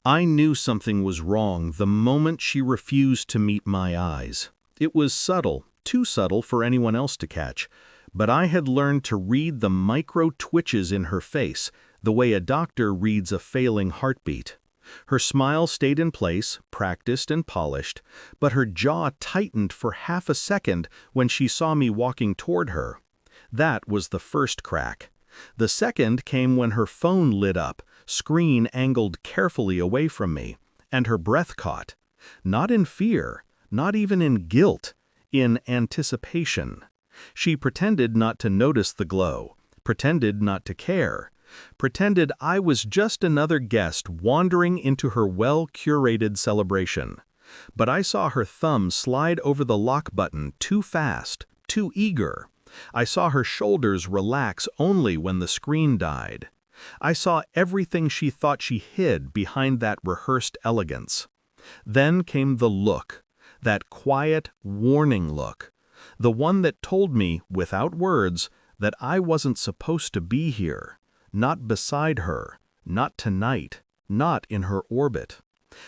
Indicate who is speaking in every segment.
Speaker 1: I knew something was wrong the moment she refused to meet my eyes. It was subtle, too subtle for anyone else to catch, but I had learned to read the micro twitches in her face, the way a doctor reads a failing heartbeat. Her smile stayed in place, practiced and polished, but her jaw tightened for half a second when she saw me walking toward her. That was the first crack. The second came when her phone lit up, screen angled carefully away from me, and her breath caught. Not in fear, not even in guilt, in anticipation. She pretended not to notice the glow, pretended not to care, pretended I was just another guest wandering into her well-curated celebration. But I saw her thumb slide over the lock button too fast, too eager. I saw her shoulders relax only when the screen died. I saw everything she thought she hid behind that rehearsed elegance. Then came the look, that quiet, warning look, the one that told me, without words, that I wasn't supposed to be here, not beside her, not tonight, not in her orbit.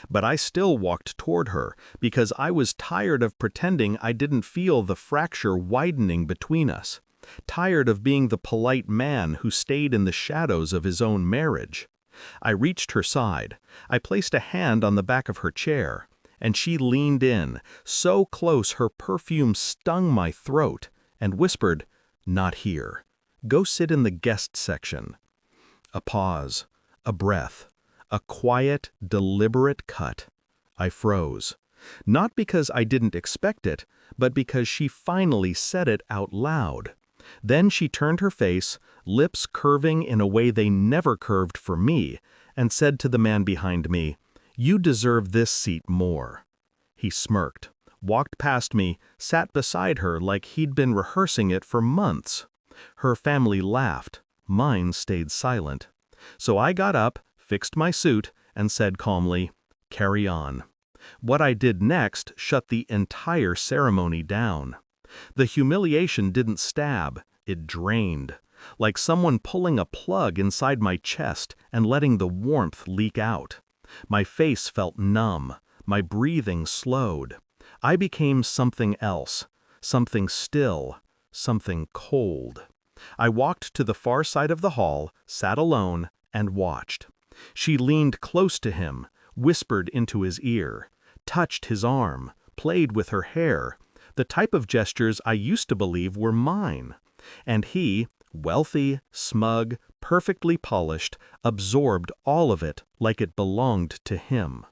Speaker 1: But I still walked toward her because I was tired of pretending I didn't feel the fracture widening between us, tired of being the polite man who stayed in the shadows of his own marriage. I reached her side. I placed a hand on the back of her chair, and she leaned in, so close her perfume stung my throat, and whispered, "Not here. Go sit in the guest section." A pause, a breath, a quiet, deliberate cut. I froze. Not because I didn't expect it, but because she finally said it out loud. Then she turned her face, lips curving in a way they never curved for me, and said to the man behind me, "You deserve this seat more." He smirked, walked past me, sat beside her like he'd been rehearsing it for months. Her family laughed. Mine stayed silent. So I got up, fixed my suit, and said calmly, "Carry on." What I did next shut the entire ceremony down. The humiliation didn't stab, it drained, like someone pulling a plug inside my chest and letting the warmth leak out. My face felt numb, my breathing slowed. I became something else, something still, something cold. I walked to the far side of the hall, sat alone, and watched. She leaned close to him, whispered into his ear, touched his arm, played with her hair, the type of gestures I used to believe were mine. And he, wealthy, smug, perfectly polished, absorbed all of it like it belonged to him.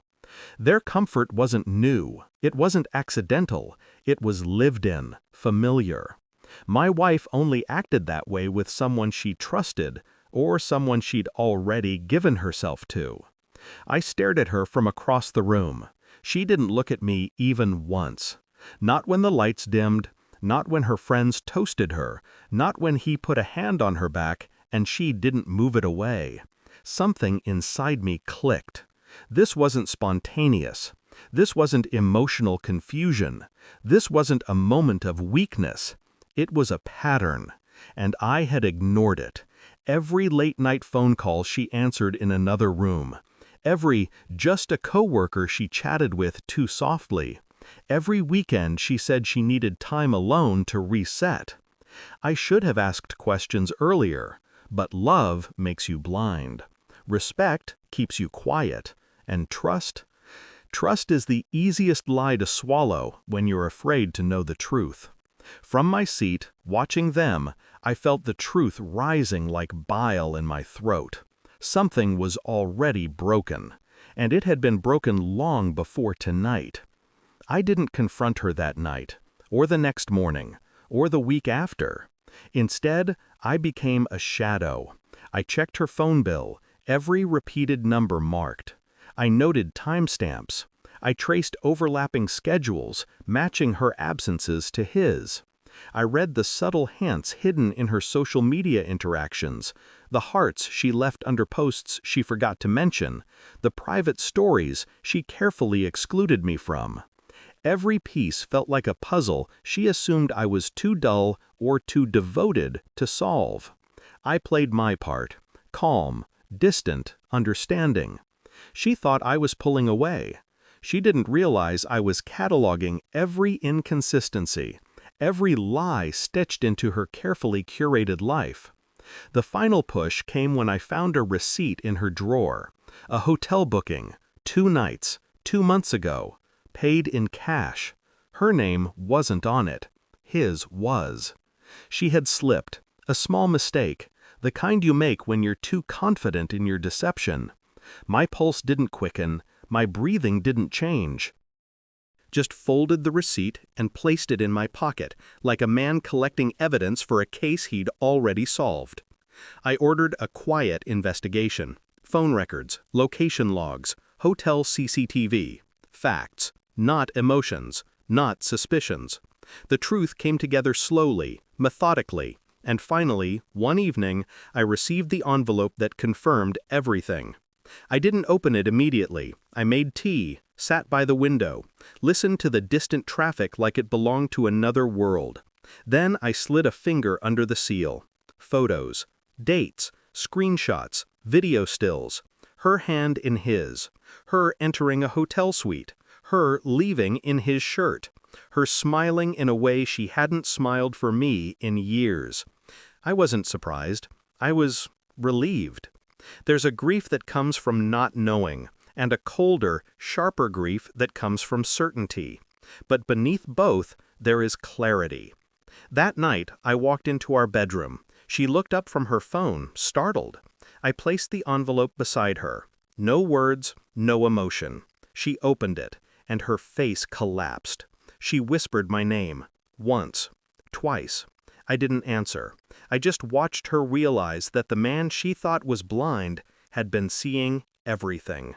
Speaker 1: Their comfort wasn't new, it wasn't accidental, it was lived in, familiar. My wife only acted that way with someone she trusted, or someone she'd already given herself to. I stared at her from across the room. She didn't look at me even once. Not when the lights dimmed, not when her friends toasted her, not when he put a hand on her back and she didn't move it away. Something inside me clicked. This wasn't spontaneous. This wasn't emotional confusion. This wasn't a moment of weakness. It was a pattern, and I had ignored it. Every late-night phone call she answered in another room. Every just a coworker she chatted with too softly. Every weekend she said she needed time alone to reset. I should have asked questions earlier, but love makes you blind. Respect keeps you quiet. And trust? Trust is the easiest lie to swallow when you're afraid to know the truth. From my seat, watching them, I felt the truth rising like bile in my throat. Something was already broken, and it had been broken long before tonight. I didn't confront her that night, or the next morning, or the week after. Instead, I became a shadow. I checked her phone bill, every repeated number marked. I noted timestamps. I traced overlapping schedules, matching her absences to his. I read the subtle hints hidden in her social media interactions, the hearts she left under posts she forgot to mention, the private stories she carefully excluded me from. Every piece felt like a puzzle she assumed I was too dull or too devoted to solve. I played my part, calm, distant, understanding. She thought I was pulling away. She didn't realize I was cataloging every inconsistency, every lie stitched into her carefully curated life. The final push came when I found a receipt in her drawer, a hotel booking, 2 nights, 2 months ago, paid in cash. Her name wasn't on it. His was. She had slipped, a small mistake, the kind you make when you're too confident in your deception. My pulse didn't quicken, my breathing didn't change. Just folded the receipt and placed it in my pocket, like a man collecting evidence for a case he'd already solved. I ordered a quiet investigation. Phone records, location logs, hotel CCTV. Facts, not emotions, not suspicions. The truth came together slowly, methodically, and finally, one evening, I received the envelope that confirmed everything. I didn't open it immediately. I made tea, sat by the window, listened to the distant traffic like it belonged to another world. Then I slid a finger under the seal. Photos, dates, screenshots, video stills. Her hand in his. Her entering a hotel suite. Her leaving in his shirt. Her smiling in a way she hadn't smiled for me in years. I wasn't surprised. I was relieved. There's a grief that comes from not knowing, and a colder, sharper grief that comes from certainty. But beneath both, there is clarity. That night, I walked into our bedroom. She looked up from her phone, startled. I placed the envelope beside her. No words, no emotion. She opened it, and her face collapsed. She whispered my name. Once. Twice. I didn't answer. I just watched her realize that the man she thought was blind had been seeing everything.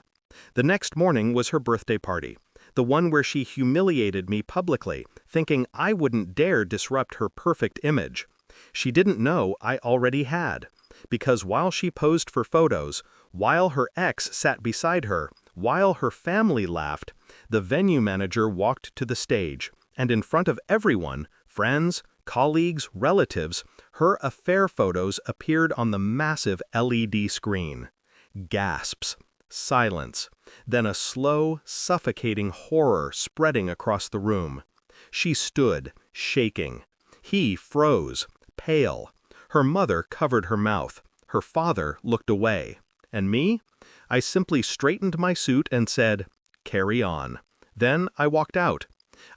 Speaker 1: The next morning was her birthday party, the one where she humiliated me publicly, thinking I wouldn't dare disrupt her perfect image. She didn't know I already had, because while she posed for photos, while her ex sat beside her, while her family laughed, the venue manager walked to the stage, and in front of everyone, friends, colleagues, relatives, her affair photos appeared on the massive LED screen. Gasps. Silence. Then a slow, suffocating horror spreading across the room. She stood, shaking. He froze, pale. Her mother covered her mouth. Her father looked away. And me? I simply straightened my suit and said, "Carry on." Then I walked out.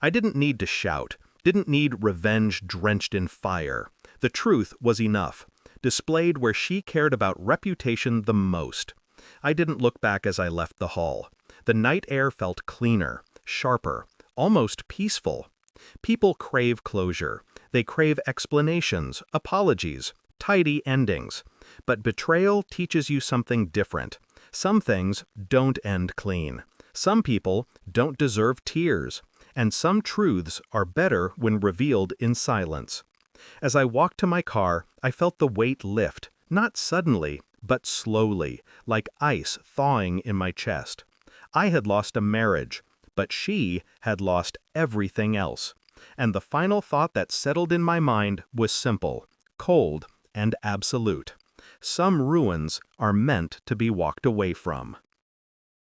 Speaker 1: I didn't need to shout, didn't need revenge drenched in fire. The truth was enough, displayed where she cared about reputation the most. I didn't look back as I left the hall. The night air felt cleaner, sharper, almost peaceful. People crave closure. They crave explanations, apologies, tidy endings. But betrayal teaches you something different. Some things don't end clean. Some people don't deserve tears. And some truths are better when revealed in silence. As I walked to my car, I felt the weight lift, not suddenly, but slowly, like ice thawing in my chest. I had lost a marriage, but she had lost everything else. And the final thought that settled in my mind was simple, cold, and absolute. Some ruins are meant to be walked away from.